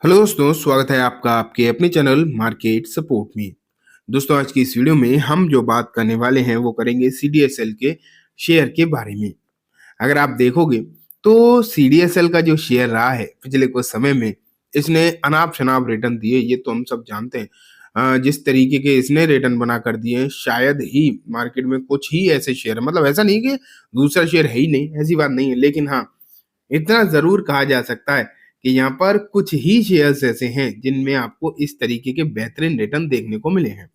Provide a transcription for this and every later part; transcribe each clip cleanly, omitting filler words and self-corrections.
Hello दोस्तों, स्वागत है आपका आपके अपने चैनल मार्केट सपोर्ट में। दोस्तों, आज की इस वीडियो में हम जो बात करने वाले हैं वो करेंगे सीडीएसएल के शेयर के बारे में। अगर आप देखोगे तो सीडीएसएल का जो शेयर रहा है पिछले कुछ समय में, इसने अनाप शनाप रिटर्न दिए, ये तो हम सब जानते हैं। जिस तरीके के इसने रिटर्न बना कर दिए हैं, शायद ही मार्केट में कुछ ही ऐसे शेयर, मतलब ऐसा नहीं कि दूसरा शेयर है ही नहीं, ऐसी बात नहीं है, लेकिन हाँ, इतना ज़रूर कहा जा सकता है कि यहाँ पर कुछ ही शेयर्स ऐसे हैं जिनमें आपको इस तरीके के बेहतरीन रिटर्न देखने को मिले हैं।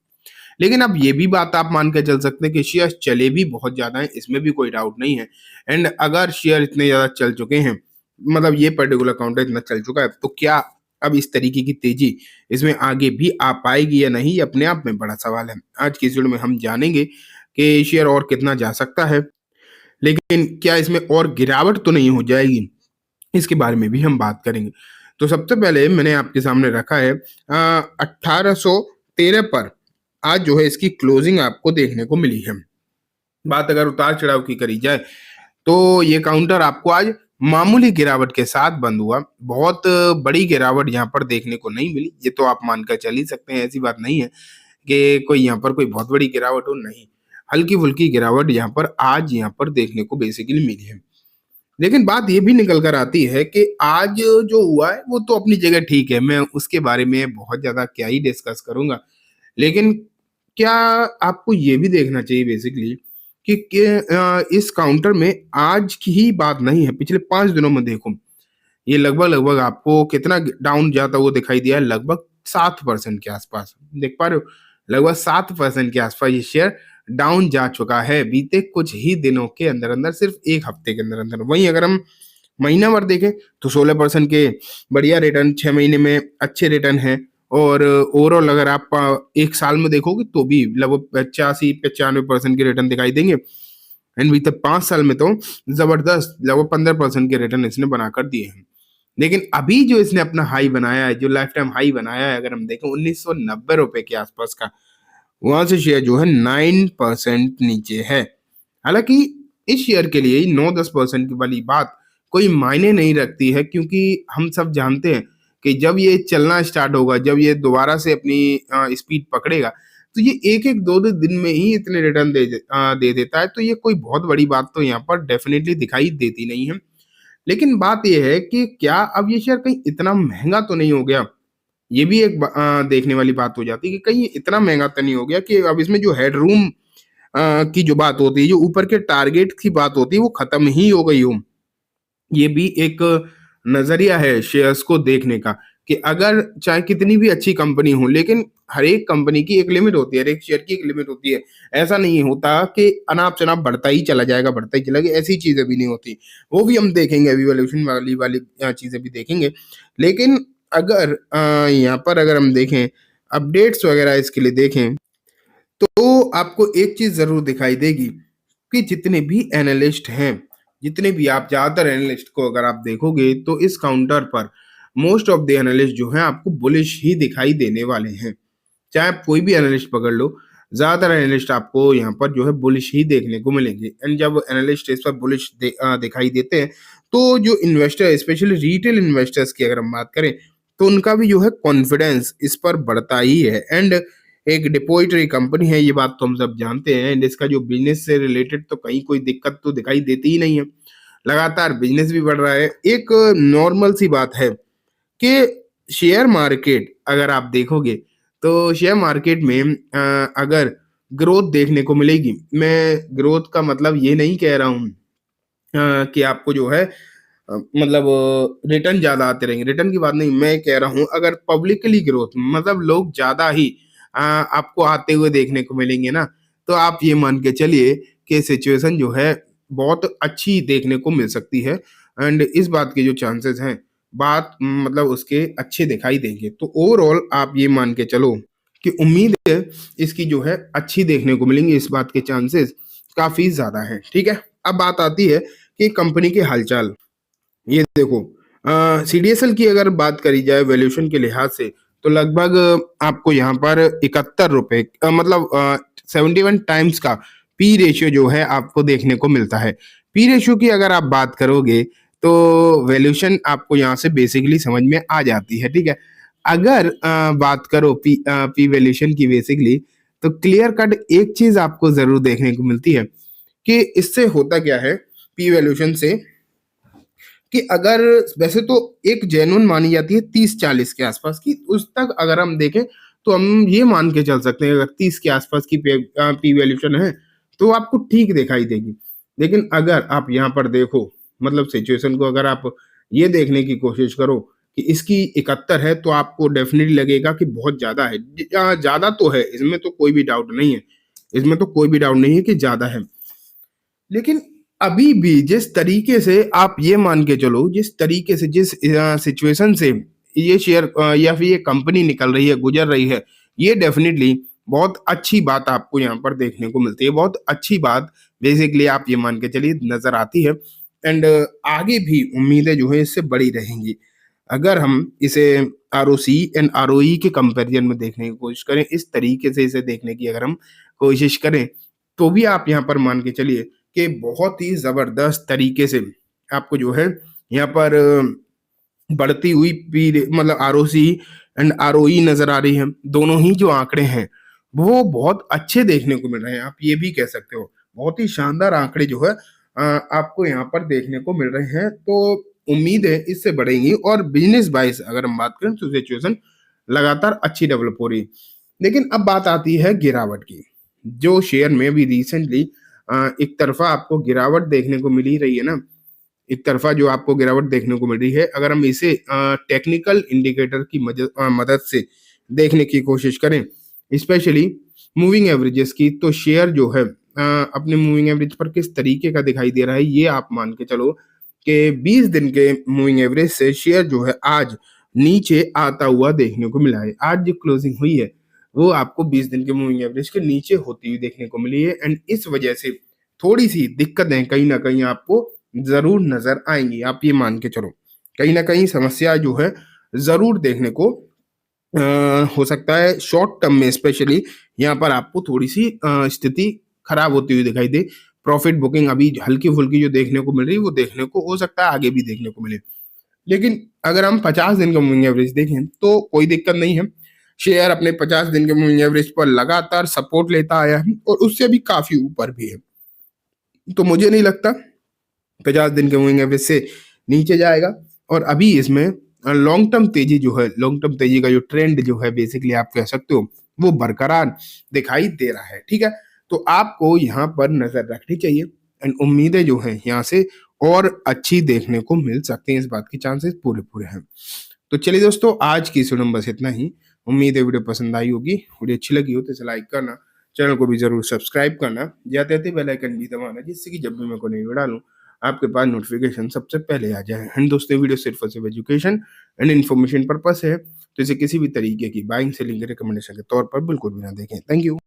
लेकिन अब ये भी बात आप मान के चल सकते हैं कि शेयर्स चले भी बहुत ज़्यादा हैं, इसमें भी कोई डाउट नहीं है। एंड अगर शेयर इतने ज़्यादा चल चुके हैं, मतलब ये पर्टिकुलर काउंटर इतना चल चुका है, तो क्या अब इस तरीके की तेज़ी इसमें आगे भी आ पाएगी या नहीं, ये अपने आप में बड़ा सवाल है। आज की इस वीडियो में हम जानेंगे कि शेयर और कितना जा सकता है, लेकिन क्या इसमें और गिरावट तो नहीं हो जाएगी? इसके बारे में भी हम बात करेंगे। तो सबसे पहले मैंने आपके सामने रखा है 1813 पर आज जो है इसकी क्लोजिंग आपको देखने को मिली है। बात अगर उतार-चढ़ाव की करी जाए, तो ये काउंटर आपको आज मामूली गिरावट के साथ बंद हुआ। बहुत बड़ी गिरावट यहाँ पर देखने को नहीं मिली, ये तो आप मानकर चल ही सकते हैं, ऐसी बात नहीं है कि कोई यहाँ पर कोई बहुत बड़ी गिरावट हो, नहीं। हल्की-फुल्की गिरावट यहाँ पर आज यहाँ पर देखने को बेसिकली मिली है। लेकिन बात ये भी निकल कर आती है कि आज जो हुआ है वो तो अपनी जगह ठीक है, मैं उसके बारे में बहुत ज़्यादा क्या ही डिस्कस करूँगा। लेकिन क्या आपको ये भी देखना चाहिए बेसिकली कि इस काउंटर में आज की ही बात नहीं है, पिछले 5 दिनों में देखो, ये लगभग-लगभग आपको कितना डाउन जाता हुआ दिखाई दिया है, लगभग 7% के आसपास। देख पा रहे हो? लगभग 7% के आसपास ये शेयर डाउन जा चुका है बीते कुछ ही दिनों के अंदर-अंदर, सिर्फ 1 हफ्ते के अंदर-अंदर। वहीं अगर हम महीना भर देखें तो 16% के बढ़िया रिटर्न, 6 महीने में अच्छे रिटर्न हैं, और ओवरऑल अगर आप 1 साल में देखोगे तो भी लगभग 85-95% के रिटर्न दिखाई देंगे। एंड बीते 5 साल में तो ज़बरदस्त लगभग 15% के रिटर्न इसने बनाकर दिए हैं। लेकिन अभी जो इसने अपना हाई बनाया है, जो लाइफ टाइम हाई बनाया है, अगर हम देखें ₹1990 के आसपास का, वहाँ से शेयर जो है 9% नीचे है। हालाँकि इस शेयर के लिए 9-10% की वाली बात कोई मायने नहीं रखती है, क्योंकि हम सब जानते हैं कि जब ये चलना स्टार्ट होगा, जब ये दोबारा से अपनी स्पीड पकड़ेगा, तो ये 1-1, 2-2 दिन में ही इतने रिटर्न दे देता है, तो ये कोई बहुत बड़ी बात तो यहाँ पर डेफ़िनिटली दिखाई देती नहीं है। लेकिन बात ये है कि क्या अब ये शेयर कहीं इतना महँगा तो नहीं हो गया? ये भी एक देखने वाली बात हो जाती है कि कहीं ये इतना महँगा तो नहीं हो गया कि अब इसमें जो हेडरूम की जो बात होती है, जो ऊपर के टारगेट की बात होती है, वो खत्म ही हो गई हो। ये भी एक नज़रिया है शेयर्स को देखने का कि अगर चाहे कितनी भी अच्छी कंपनी हो, लेकिन हर एक कंपनी की एक लिमिट होती है, हर एक शेयर की एक लिमिट होती है। ऐसा नहीं होता कि अनाप-शनाप बढ़ता ही चला जाएगा, बढ़ता ही चला जाएगा, ऐसी चीज़ें भी नहीं होती। वो भी हम देखेंगे, अभी वैल्यूएशन वाली चीज़ें भी देखेंगे। लेकिन अगर यहाँ पर अगर हम देखें, अपडेट्स वगैरह इसके लिए देखें, तो आपको एक चीज़ ज़रूर दिखाई देगी कि जितने भी एनालिस्ट हैं, जितने भी आप ज़्यादातर एनालिस्ट को अगर आप देखोगे, तो इस काउंटर पर मोस्ट ऑफ द एनालिस्ट जो हैं आपको बुलिश ही दिखाई देने वाले हैं। चाहे आप कोई भी एनालिस्ट पकड़ लो, ज़्यादातर एनालिस्ट आपको यहाँ पर जो है बुलिश ही देखने को मिलेंगे। एंड जब एनालिस्ट इस पर बुलिश दिखाई देते हैं, तो जो इन्वेस्टर, स्पेशली रिटेल इन्वेस्टर्स की अगर हम बात करें, तो उनका भी जो है कॉन्फिडेंस इस पर बढ़ता ही है। एंड एक डिपॉजिटरी कंपनी है, ये बात तो हम सब जानते हैं, एंड इसका जो बिज़नेस से रिलेटेड तो कहीं कोई दिक्कत तो दिखाई देती ही नहीं है। लगातार बिज़नेस भी बढ़ रहा है। एक नॉर्मल सी बात है कि शेयर मार्केट अगर आप देखोगे, तो शेयर मार्केट में अगर ग्रोथ देखने को मिलेगी, मैं ग्रोथ का मतलब ये नहीं कह रहा हूँ कि आपको जो है मतलब रिटर्न ज़्यादा आते रहेंगे, रिटर्न की बात नहीं, मैं कह रहा हूँ अगर पब्लिकली ग्रोथ, मतलब लोग ज़्यादा ही आपको आते हुए देखने को मिलेंगे ना, तो आप ये मान के चलिए कि सिचुएशन जो है बहुत अच्छी देखने को मिल सकती है। एंड इस बात के जो चांसेस हैं, बात मतलब उसके अच्छे दिखाई देंगे। तो ओवरऑल आप ये मान के चलो कि उम्मीद है इसकी जो है अच्छी देखने को मिलेंगी, इस बात के चांसेस काफ़ी ज़्यादा हैं, ठीक है? अब बात आती है कि कंपनी के हालचाल। ये देखो, सीडीएसएल की अगर बात करी जाए वैल्यूएशन के लिहाज से, तो लगभग आपको यहाँ पर ₹71 मतलब 71 टाइम्स का पी रेशियो जो है आपको देखने को मिलता है। पी रेशियो की अगर आप बात करोगे, तो वैल्यूएशन आपको यहाँ से बेसिकली समझ में आ जाती है, ठीक है। अगर बात करो पी वैल्यूएशन की बेसिकली, तो क्लियर कट एक चीज आपको जरूर देखने को मिलती है कि इससे होता क्या है पी वैल्यूएशन से, कि अगर वैसे तो एक जेन्युइन मानी जाती है 30-40 के आसपास की, उस तक अगर हम देखें तो हम ये मान के चल सकते हैं अगर 30 के आसपास की पी वैल्यूएशन है तो आपको ठीक दिखाई देगी। लेकिन अगर आप यहाँ पर देखो, मतलब सिचुएशन को अगर आप ये देखने की कोशिश करो कि इसकी 71 है, तो आपको डेफिनेटली लगेगा कि बहुत ज्यादा है। ज्यादा तो है, इसमें तो कोई भी डाउट नहीं है, इसमें तो कोई भी डाउट नहीं है कि ज्यादा है। लेकिन अभी भी जिस तरीके से आप ये मान के चलो, जिस तरीके से जिस सिचुएशन से ये शेयर या फिर ये कंपनी निकल रही है, गुजर रही है, ये डेफिनेटली बहुत अच्छी बात आपको यहाँ पर देखने को मिलती है। बहुत अच्छी बात बेसिकली आप ये मान के चलिए नजर आती है। एंड आगे भी उम्मीदें जो है इससे बड़ी रहेंगी। अगर हम इसे आरओसी एंड आरओई के कंपैरिजन में देखने की कोशिश करें, इस तरीके से इसे देखने की अगर हम कोशिश करें, तो भी आप यहाँ पर मान के चलिए कि बहुत ही जबरदस्त तरीके से आपको जो है यहाँ पर बढ़ती हुई पी मतलब आरओसी एंड आरओई नजर आ रही है। दोनों ही जो आंकड़े हैं वो बहुत अच्छे देखने को मिल रहे हैं, आप ये भी कह सकते हो। बहुत ही शानदार आंकड़े जो है आपको यहाँ पर देखने को मिल रहे हैं। तो उम्मीद है इससे बढ़ेंगी, और बिजनेस वाइज अगर हम बात करें तो सिचुएशन लगातार अच्छी डेवलप हो रही है। लेकिन अब बात आती है गिरावट की, जो शेयर में भी रिसेंटली एक तरफा आपको गिरावट देखने को मिल ही रही है ना। एक तरफा जो आपको गिरावट देखने को मिल रही है, अगर हम इसे टेक्निकल इंडिकेटर की मदद से देखने की कोशिश करें, स्पेशली मूविंग एवरेजेस की, तो शेयर जो है अपने मूविंग एवरेज पर किस तरीके का दिखाई दे रहा है, ये आप मान के चलो कि 20 दिन के मूविंग एवरेज से शेयर जो है आज नीचे आता हुआ देखने को मिला है। आज जो क्लोजिंग हुई है वो आपको 20 दिन के मूविंग एवरेज के नीचे होती हुई देखने को मिली है। एंड इस वजह से थोड़ी सी दिक्कतें कहीं ना कहीं आपको जरूर नजर आएंगी। आप ये मान के चलो कहीं ना कहीं समस्या जो है जरूर देखने को हो सकता है शॉर्ट टर्म में, स्पेशली यहाँ पर आपको थोड़ी सी स्थिति खराब होती हुई दिखाई दे। प्रॉफिट बुकिंग अभी हल्की फुल्की जो देखने को मिल रही है वो देखने को हो सकता है आगे भी देखने को मिले। लेकिन अगर हम 50 दिन का मूविंग एवरेज देखें तो कोई दिक्कत नहीं है। शेयर अपने 50 दिन के मूविंग एवरेज पर लगातार सपोर्ट लेता आया है और उससे भी काफी ऊपर भी है। तो मुझे नहीं लगता 50 दिन के मूविंग एवरेज से नीचे जाएगा। और अभी इसमें लॉन्ग टर्म तेजी जो है, लॉन्ग टर्म तेजी का जो ट्रेंड जो है बेसिकली आप कह सकते हो वो बरकरार दिखाई दे रहा है, ठीक है। तो आपको यहाँ पर नजर रखनी चाहिए एंड उम्मीदें जो है यहाँ से और अच्छी देखने को मिल सकती हैं, इस बात की चांसेस पूरे पूरे हैं। तो चलिए दोस्तों, आज की इस वीडियो में बस इतना ही। उम्मीद है वीडियो पसंद आई होगी। वीडियो अच्छी लगी हो तो इसे लाइक करना, चैनल को भी जरूर सब्सक्राइब करना, जाते जाते बेल आइकन भी दबाना, जिससे कि जब भी मैं कोई नई वीडियो डालूं आपके पास नोटिफिकेशन सबसे पहले आ जाए। एंड दोस्तों, वीडियो सिर्फ और सिर्फ एजुकेशन एंड इन्फॉर्मेशन पर्पस है, तो इसे किसी भी तरीके की बाइंग सेलिंग रिकमेंडेशन के तौर पर बिल्कुल भी ना देखें। Thank you.